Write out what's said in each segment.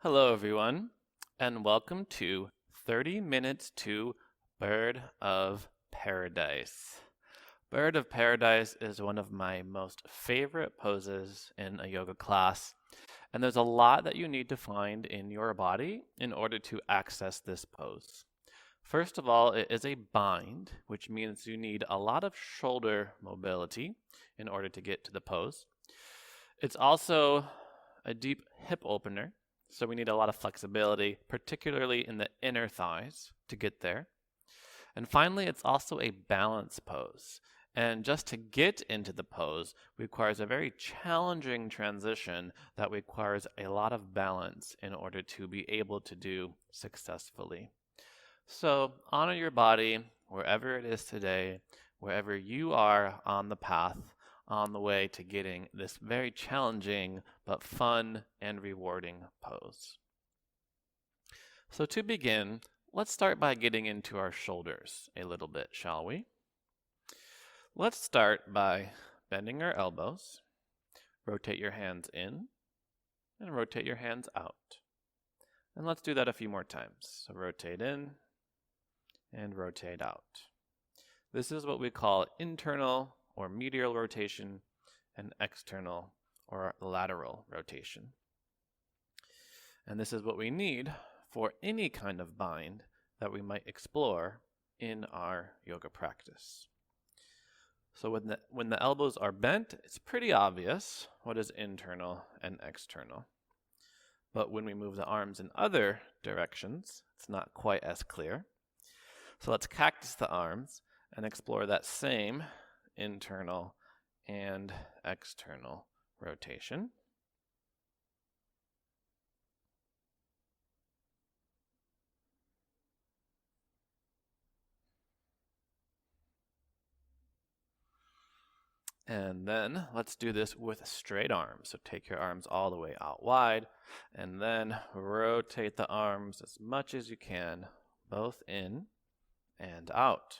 Hello, everyone, and welcome to 30 Minutes to Bird of Paradise. Bird of Paradise is one of my most favorite poses in a yoga class, and there's a lot that you need to find in your body in order to access this pose. First of all, it is a bind, which means you need a lot of shoulder mobility in order to get to the pose. It's also a deep hip opener, so we need a lot of flexibility, particularly in the inner thighs, to get there. And finally, it's also a balance pose. And just to get into the pose requires a very challenging transition that requires a lot of balance in order to be able to do successfully. So honor your body wherever it is today, wherever you are on the path, on the way to getting this very challenging but fun and rewarding pose. So to begin, let's start by getting into our shoulders a little bit, shall we? Let's start by bending our elbows. Rotate your hands in and rotate your hands out. And let's do that a few more times. So rotate in and rotate out. This is what we call internal or medial rotation and external or lateral rotation. And this is what we need for any kind of bind that we might explore in our yoga practice. So when the elbows are bent, it's pretty obvious what is internal and external. But when we move the arms in other directions, it's not quite as clear. So let's cactus the arms and explore that same internal and external rotation. And then let's do this with straight arms. So take your arms all the way out wide and then rotate the arms as much as you can, both in and out.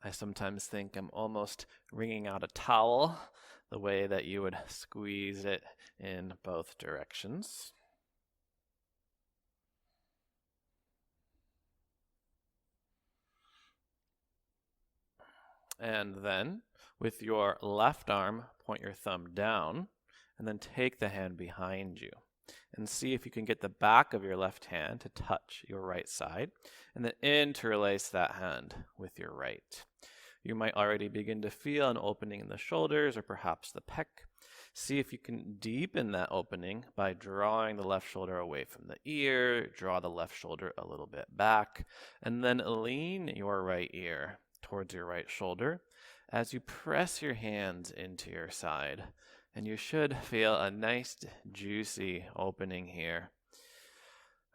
I sometimes think I'm almost wringing out a towel, the way that you would squeeze it in both directions. And then, with your left arm, point your thumb down, and then take the hand behind you. And see if you can get the back of your left hand to touch your right side, and then interlace that hand with your right. You might already begin to feel an opening in the shoulders or perhaps the pec. See if you can deepen that opening by drawing the left shoulder away from the ear, draw the left shoulder a little bit back, and then lean your right ear towards your right shoulder as you press your hands into your side. And you should feel a nice, juicy opening here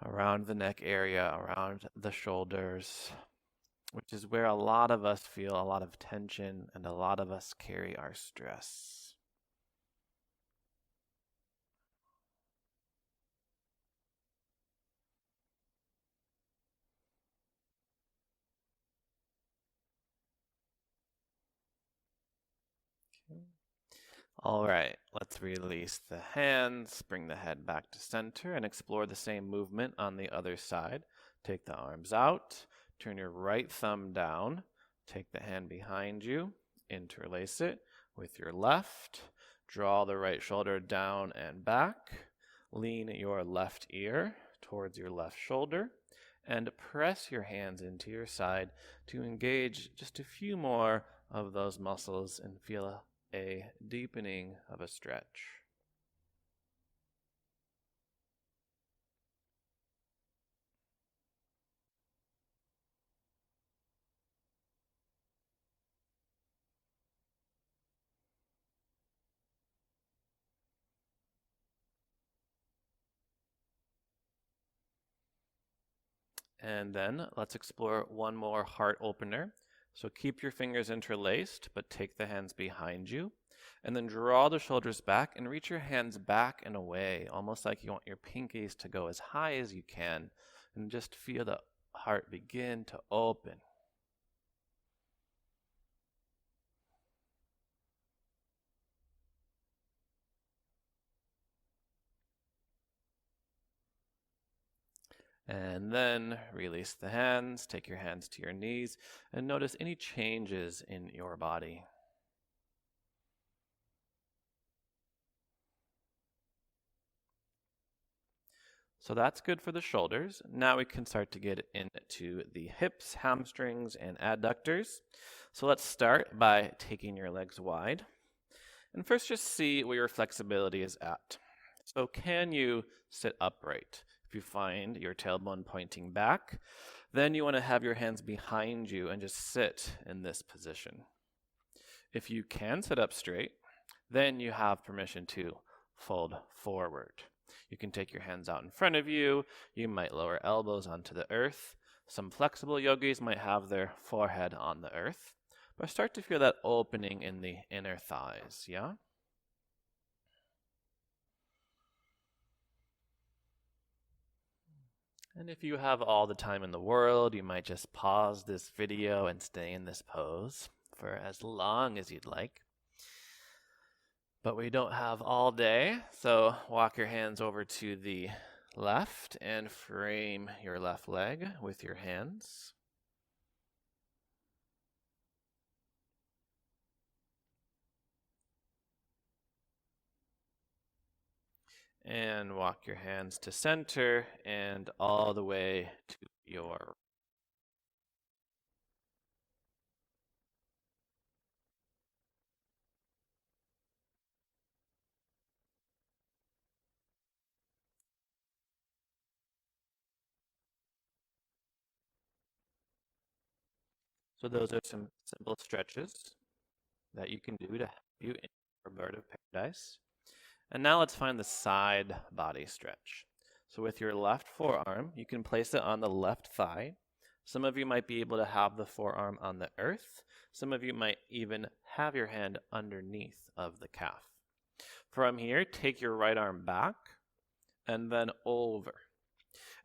around the neck area, around the shoulders, which is where a lot of us feel a lot of tension and a lot of us carry our stress. Okay. All right, let's release the hands, bring the head back to center, and explore the same movement on the other side. Take the arms out, turn your right thumb down, take the hand behind you, interlace it with your left, draw the right shoulder down and back, lean your left ear towards your left shoulder, and press your hands into your side to engage just a few more of those muscles and feel a deepening of a stretch. And then let's explore one more heart opener. So keep your fingers interlaced, but take the hands behind you. And then draw the shoulders back and reach your hands back and away, almost like you want your pinkies to go as high as you can. And just feel the heart begin to open. And then release the hands, take your hands to your knees, and notice any changes in your body. So that's good for the shoulders. Now we can start to get into the hips, hamstrings, and adductors. So let's start by taking your legs wide. And first just see where your flexibility is at. So can you sit upright? If you find your tailbone pointing back, then you want to have your hands behind you and just sit in this position. If you can sit up straight, then you have permission to fold forward. You can take your hands out in front of you. You might lower elbows onto the earth. Some flexible yogis might have their forehead on the earth. But start to feel that opening in the inner thighs, yeah? And if you have all the time in the world, you might just pause this video and stay in this pose for as long as you'd like. But we don't have all day, so walk your hands over to the left and frame your left leg with your hands. And walk your hands to center and all the way to your. So those are some simple stretches that you can do to help you in your bird of paradise. And now let's find the side body stretch. So with your left forearm, you can place it on the left thigh. Some of you might be able to have the forearm on the earth. Some of you might even have your hand underneath of the calf. From here, take your right arm back and then over.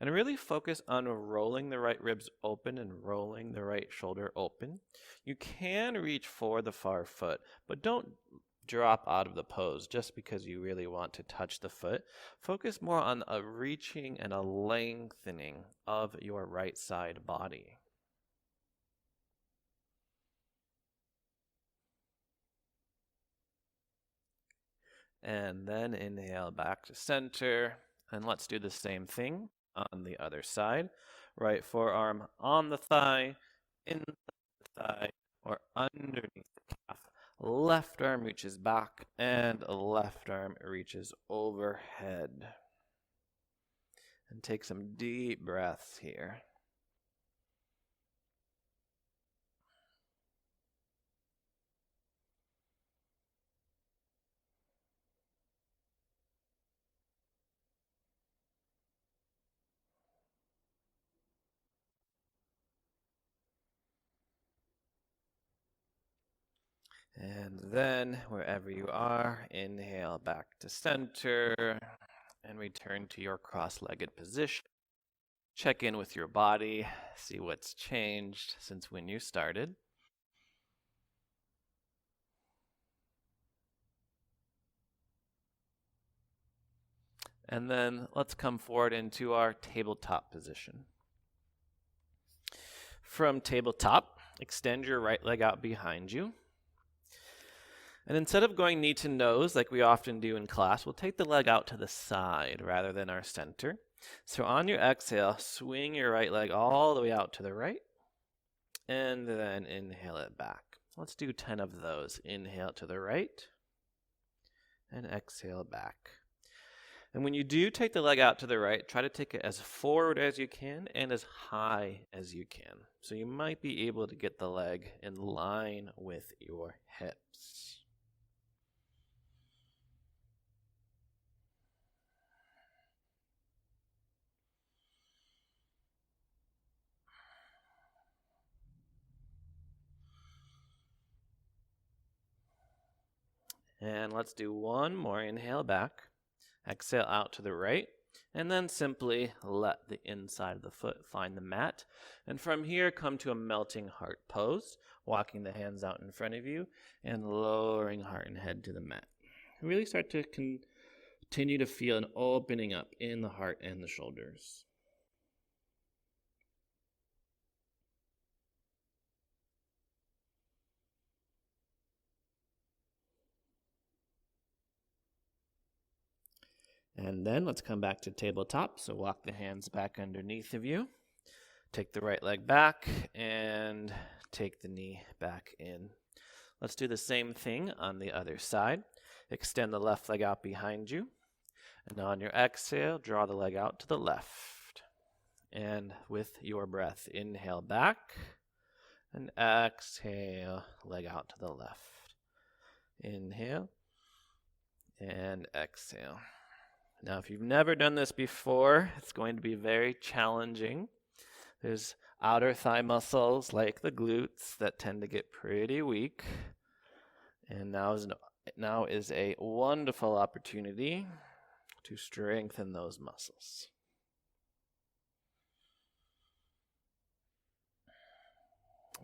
And really focus on rolling the right ribs open and rolling the right shoulder open. You can reach for the far foot, but don't drop out of the pose just because you really want to touch the foot. Focus more on a reaching and a lengthening of your right side body. And then inhale back to center. And let's do the same thing on the other side. Right forearm on the thigh, in the thigh, or underneath the calf. Left arm reaches back and left arm reaches overhead. And take some deep breaths here. And then, wherever you are, inhale back to center and return to your cross-legged position. Check in with your body, see what's changed since when you started. And then let's come forward into our tabletop position. From tabletop, extend your right leg out behind you. And instead of going knee to nose like we often do in class, we'll take the leg out to the side rather than our center. So on your exhale, swing your right leg all the way out to the right, and then inhale it back. Let's do 10 of those. Inhale to the right, and exhale back. And when you do take the leg out to the right, try to take it as forward as you can and as high as you can. So you might be able to get the leg in line with your hips. And let's do one more. Inhale back. Exhale out to the right. And then simply let the inside of the foot find the mat. And from here, come to a melting heart pose, walking the hands out in front of you and lowering heart and head to the mat. Really start to continue to feel an opening up in the heart and the shoulders. And then let's come back to tabletop. So walk the hands back underneath of you. Take the right leg back and take the knee back in. Let's do the same thing on the other side. Extend the left leg out behind you. And on your exhale, draw the leg out to the left. And with your breath, inhale back and exhale, leg out to the left. Inhale and exhale. Now, if you've never done this before, it's going to be very challenging. There's outer thigh muscles like the glutes that tend to get pretty weak. And now is a wonderful opportunity to strengthen those muscles.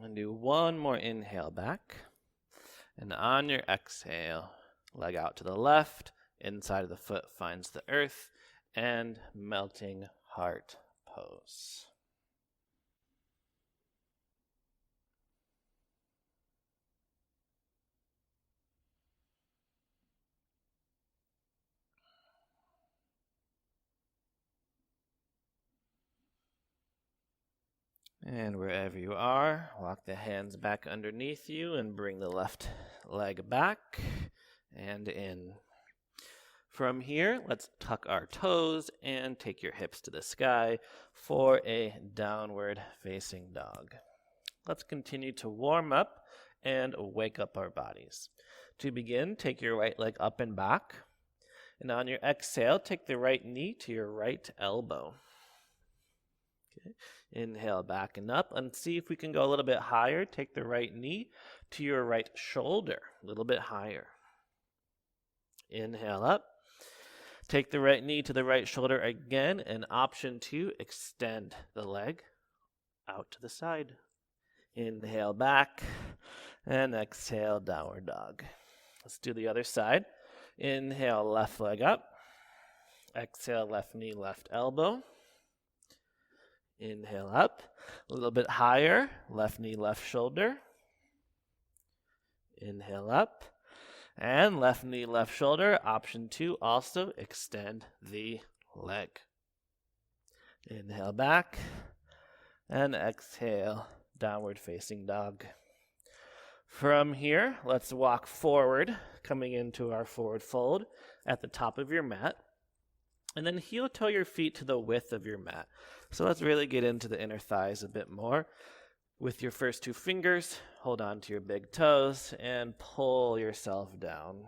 And do one more inhale back. And on your exhale, leg out to the left, inside of the foot finds the earth, and melting heart pose. And wherever you are, walk the hands back underneath you and bring the left leg back and in. From here, let's tuck our toes and take your hips to the sky for a downward facing dog. Let's continue to warm up and wake up our bodies. To begin, take your right leg up and back. And on your exhale, take the right knee to your right elbow. Okay. Inhale back and up, and see if we can go a little bit higher. Take the right knee to your right shoulder, a little bit higher. Inhale up. Take the right knee to the right shoulder again, and option 2, extend the leg out to the side. Inhale back, and exhale, downward dog. Let's do the other side. Inhale, left leg up. Exhale, left knee, left elbow. Inhale up, a little bit higher, left knee, left shoulder. Inhale up, and left knee, left shoulder. Option 2, also extend the leg. Inhale back, and exhale, downward facing dog. From here, let's walk forward, coming into our forward fold at the top of your mat. And then heel toe your feet to the width of your mat. So let's really get into the inner thighs a bit more. With your first 2 fingers, hold on to your big toes and pull yourself down.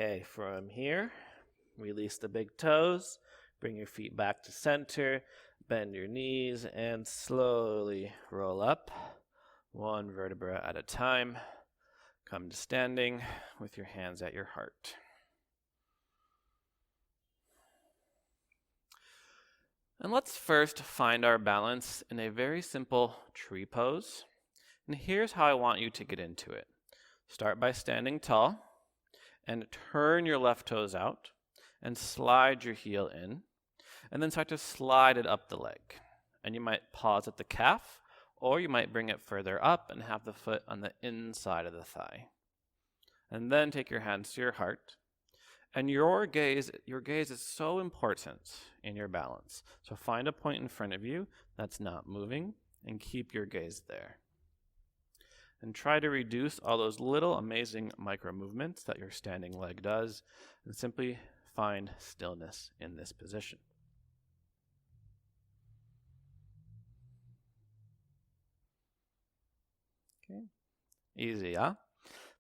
Okay, from here, release the big toes, bring your feet back to center, bend your knees, and slowly roll up, 1 vertebra at a time. Come to standing with your hands at your heart. And let's first find our balance in a very simple tree pose. And here's how I want you to get into it. Start by standing tall. And turn your left toes out and slide your heel in. And then start to slide it up the leg. And you might pause at the calf, or you might bring it further up and have the foot on the inside of the thigh. And then take your hands to your heart. And your gaze is so important in your balance. So find a point in front of you that's not moving and keep your gaze there. And try to reduce all those little amazing micro movements that your standing leg does, and simply find stillness in this position. Okay, easy, huh?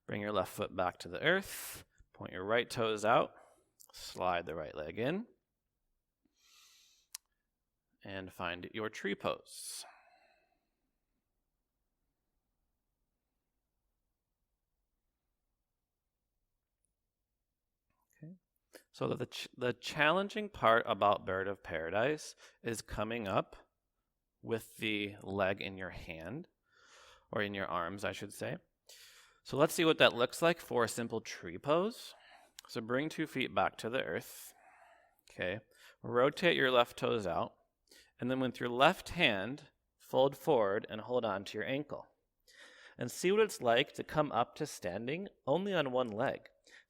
Bring your left foot back to the earth, point your right toes out, slide the right leg in, and find your tree pose. So the challenging part about bird of paradise is coming up with the leg in your hand, or in your arms, I should say. So let's see what that looks like for a simple tree pose. So bring 2 feet back to the earth. Okay. Rotate your left toes out. And then with your left hand, fold forward and hold on to your ankle. And see what it's like to come up to standing only on one leg.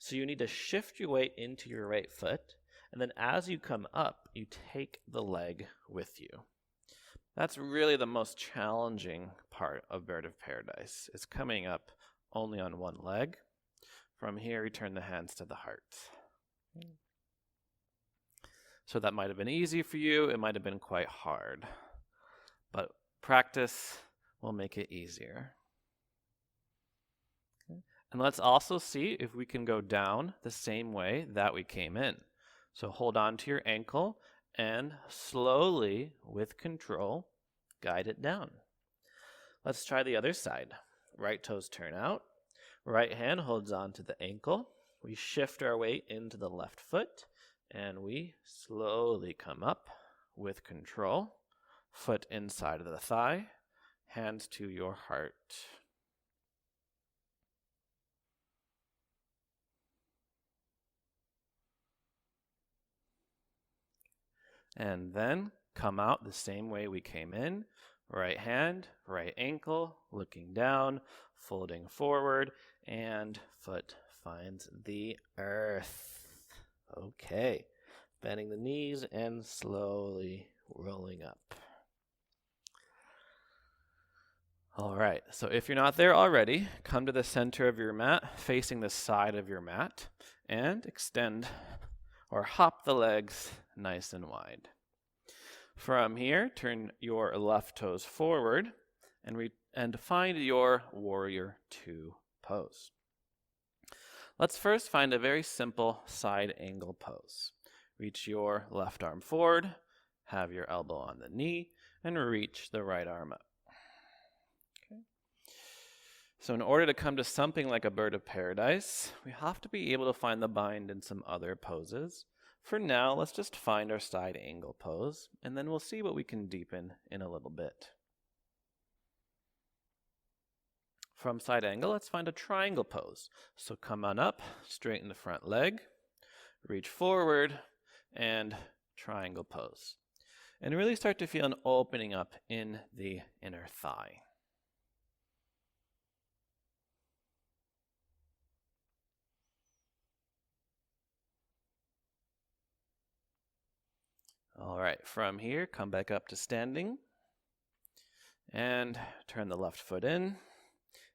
So you need to shift your weight into your right foot. And then as you come up, you take the leg with you. That's really the most challenging part of Bird of Paradise, is coming up only on one leg. From here, return the hands to the heart. So that might have been easy for you. It might have been quite hard. But practice will make it easier. Okay. And let's also see if we can go down the same way that we came in. So hold on to your ankle and slowly, with control, guide it down. Let's try the other side. Right toes turn out. Right hand holds on to the ankle. We shift our weight into the left foot, and we slowly come up with control. Foot inside of the thigh, hands to your heart. And then come out the same way we came in. Right hand, right ankle, looking down, folding forward, and foot finds the earth. Okay, bending the knees and slowly rolling up. All right, so if you're not there already, come to the center of your mat, facing the side of your mat, and extend or hop the legs nice and wide. From here, turn your left toes forward and find your Warrior 2 pose. Let's first find a very simple side angle pose. Reach your left arm forward, have your elbow on the knee, and reach the right arm up. Okay. So in order to come to something like a bird of paradise, we have to be able to find the bind in some other poses. For now, let's just find our side angle pose, and then we'll see what we can deepen in a little bit. From side angle, let's find a triangle pose. So come on up, straighten the front leg, reach forward, and triangle pose. And really start to feel an opening up in the inner thigh. All right, from here, come back up to standing and turn the left foot in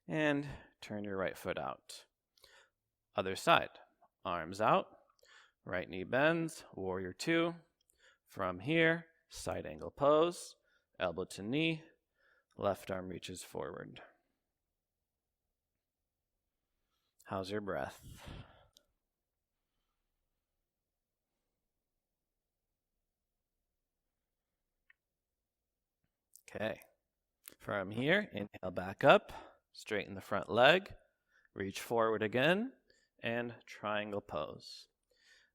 and turn your right foot out. Other side, arms out, right knee bends, Warrior 2. From here, side angle pose, elbow to knee, left arm reaches forward. How's your breath? Okay, from here, inhale back up, straighten the front leg, reach forward again, and triangle pose.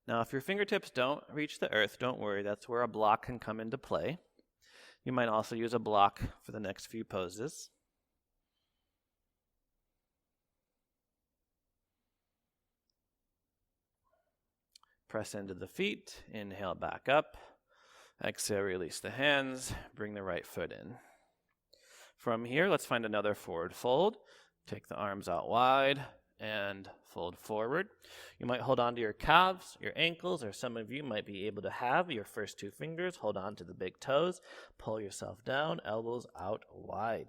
Now, if your fingertips don't reach the earth, don't worry, that's where a block can come into play. You might also use a block for the next few poses. Press into the feet, inhale back up. Exhale, release the hands, bring the right foot in. From here, let's find another forward fold. Take the arms out wide and fold forward. You might hold on to your calves, your ankles, or some of you might be able to have your first 2 fingers. Hold on to the big toes. Pull yourself down, elbows out wide.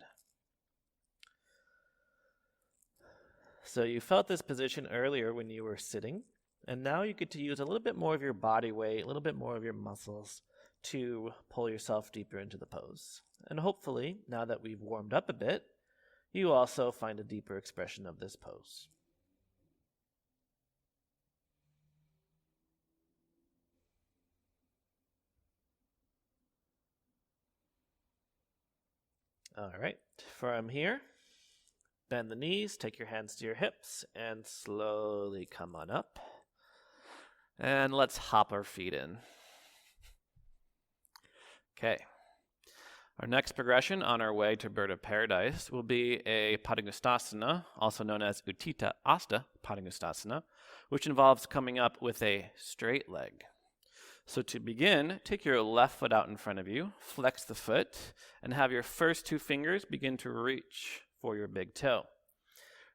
So you felt this position earlier when you were sitting, and now you get to use a little bit more of your body weight, a little bit more of your muscles to pull yourself deeper into the pose. And hopefully, now that we've warmed up a bit, you also find a deeper expression of this pose. All right, from here, bend the knees, take your hands to your hips, and slowly come on up. And let's hop our feet in. Okay. Our next progression on our way to Bird of Paradise will be a Pargustasana, also known as Utthita Asta Pargustasana, which involves coming up with a straight leg. So to begin, take your left foot out in front of you, flex the foot, and have your first two fingers begin to reach for your big toe.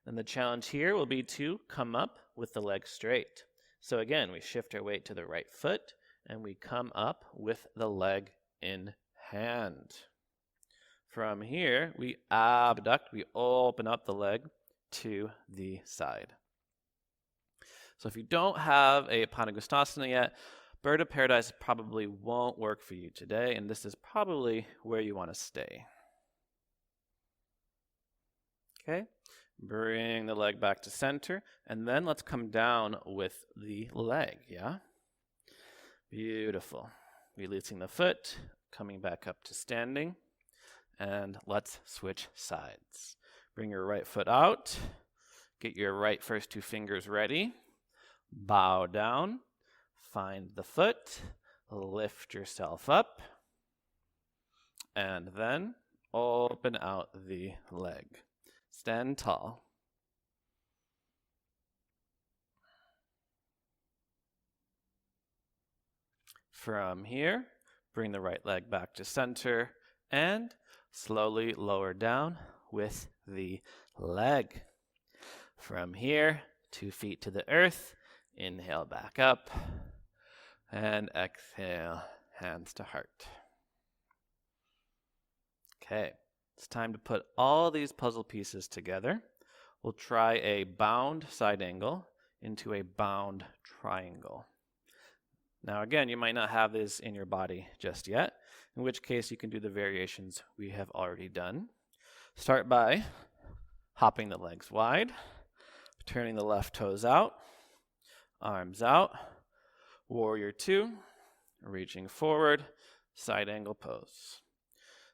And the challenge here will be to come up with the leg straight. So again, we shift our weight to the right foot, and we come up with the leg in hand. From here, we abduct, we open up the leg to the side. So if you don't have a Pargustasana yet, Bird of Paradise probably won't work for you today, and this is probably where you want to stay. Okay, bring the leg back to center, and then let's come down with the leg, yeah? Beautiful. Releasing the foot, coming back up to standing. And let's switch sides. Bring your right foot out. Get your right first two fingers ready. Bow down. Find the foot. Lift yourself up. And then open out the leg. Stand tall. From here, bring the right leg back to center and slowly lower down with the leg. From here, 2 feet to the earth. Inhale back up. And exhale, hands to heart. Okay, it's time to put all these puzzle pieces together. We'll try a bound side angle into a bound triangle. Now again, you might not have this in your body just yet, in which case you can do the variations we have already done. Start by hopping the legs wide, turning the left toes out, arms out, warrior 2, reaching forward, side angle pose.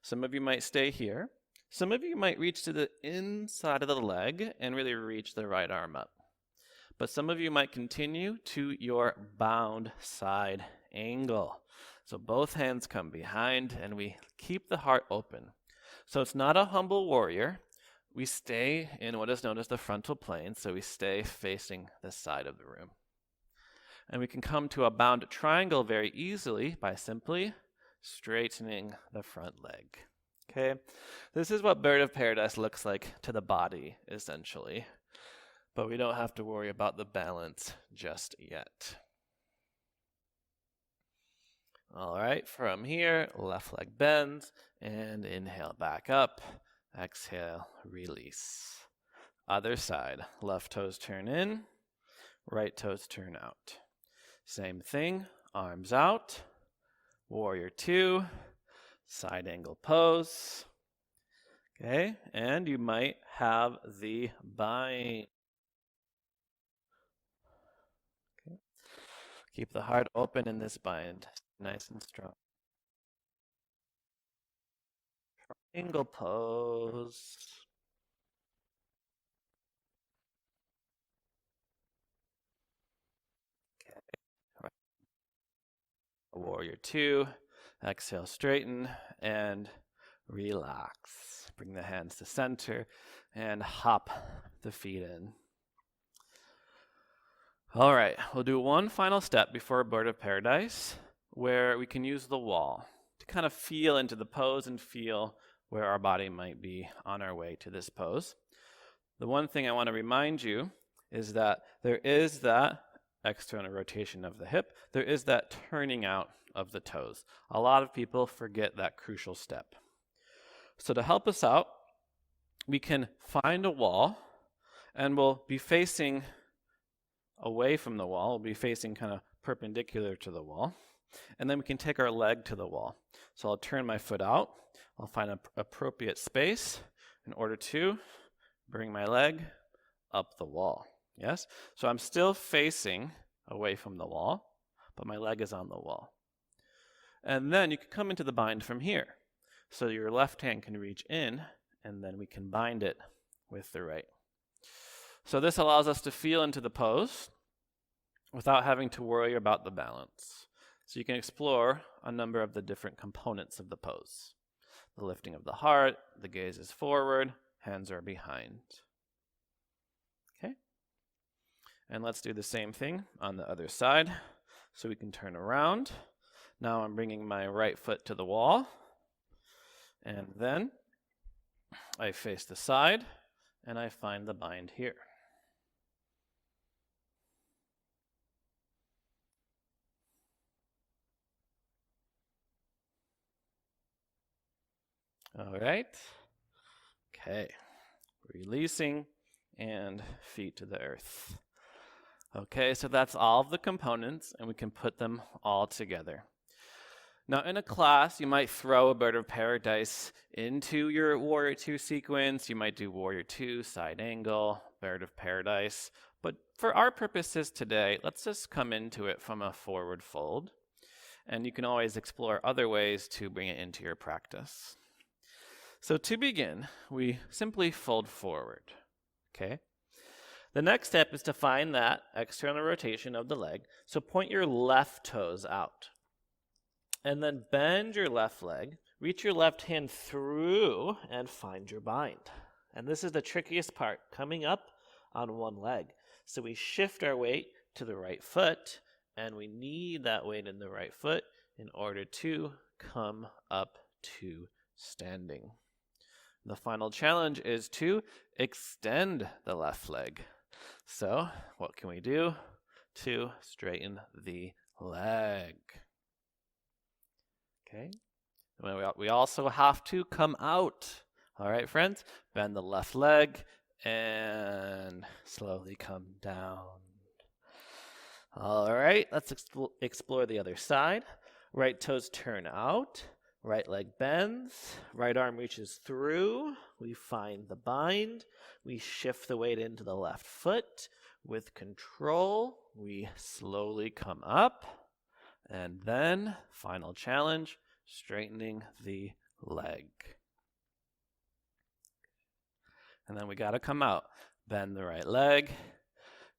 Some of you might stay here. Some of you might reach to the inside of the leg and really reach the right arm up. But some of you might continue to your bound side angle. So both hands come behind and we keep the heart open. So it's not a humble warrior. We stay in what is known as the frontal plane, so we stay facing this side of the room. And we can come to a bound triangle very easily by simply straightening the front leg. Okay, this is what Bird of Paradise looks like to the body, essentially. But we don't have to worry about the balance just yet. All right, from here, left leg bends, and inhale back up. Exhale, release. Other side, left toes turn in, right toes turn out. Same thing, arms out, warrior 2, side angle pose. Okay, and you might have the bind. Okay. Keep the heart open in this bind, nice and strong. Triangle pose. Okay. Right. Warrior 2. Exhale, straighten and relax. Bring the hands to center and hop the feet in. All right, we'll do one final step before Bird of Paradise where we can use the wall to kind of feel into the pose and feel where our body might be on our way to this pose. The one thing I want to remind you is that there is that external rotation of the hip. There is that turning out of the toes. A lot of people forget that crucial step. So to help us out, we can find a wall and we'll be facing away from the wall. We'll be facing kind of perpendicular to the wall. And then we can take our leg to the wall. So I'll turn my foot out. I'll find an appropriate space in order to bring my leg up the wall. Yes? So I'm still facing away from the wall, but my leg is on the wall. And then you can come into the bind from here. So your left hand can reach in, and then we can bind it with the right. So this allows us to feel into the pose. without having to worry about the balance. So you can explore a number of the different components of the pose. The lifting of the heart, the gaze is forward, hands are behind. Okay? And let's do the same thing on the other side. So we can turn around. Now I'm bringing my right foot to the wall. And then I face the side and I find the bind here. All right. Okay. Releasing and feet to the earth. Okay, so that's all of the components, and we can put them all together. Now, in a class, you might throw a bird of paradise into your warrior two sequence. You might do warrior two, side angle, bird of paradise. But for our purposes today, let's just come into it from a forward fold. And you can always explore other ways to bring it into your practice. So to begin, we simply fold forward, okay? The next step is to find that external rotation of the leg. So point your left toes out. And then bend your left leg, reach your left hand through, and find your bind. And this is the trickiest part, coming up on one leg. So we shift our weight to the right foot, and we need that weight in the right foot in order to come up to standing. The final challenge is to extend the left leg. So what can we do to straighten the leg? Okay. We also have to come out. All right, friends? Bend the left leg and slowly come down. All right, let's explore the other side. Right toes turn out. Right leg bends, right arm reaches through, we find the bind, we shift the weight into the left foot. With control, we slowly come up, and then, final challenge, straightening the leg. And then we gotta come out, bend the right leg,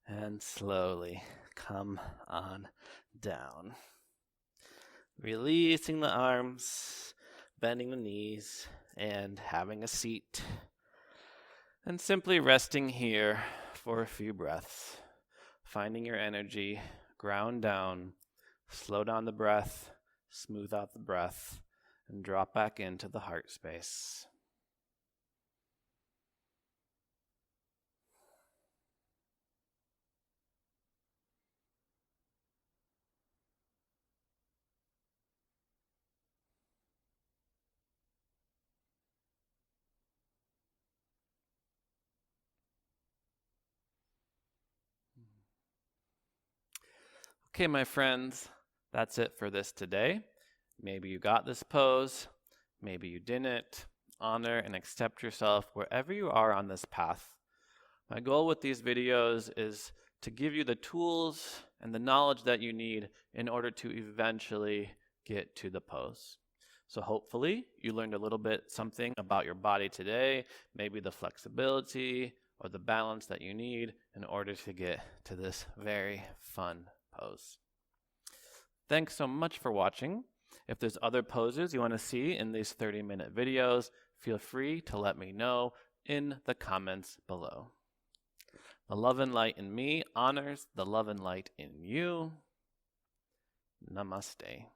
and slowly come on down. Releasing the arms, bending the knees, and having a seat. And simply resting here for a few breaths. Finding your energy, ground down, slow down the breath, smooth out the breath, and drop back into the heart space. Okay, my friends, that's it for this today. Maybe you got this pose, maybe you didn't. Honor and accept yourself wherever you are on this path. My goal with these videos is to give you the tools and the knowledge that you need in order to eventually get to the pose. So hopefully you learned a little bit something about your body today, maybe the flexibility or the balance that you need in order to get to this very fun pose. Thanks so much for watching. If there's other poses you want to see in these 30-minute videos, feel free to let me know in the comments below. The love and light in me honors the love and light in you. Namaste.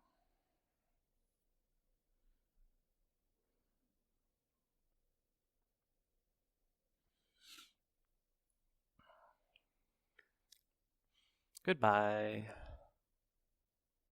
Goodbye.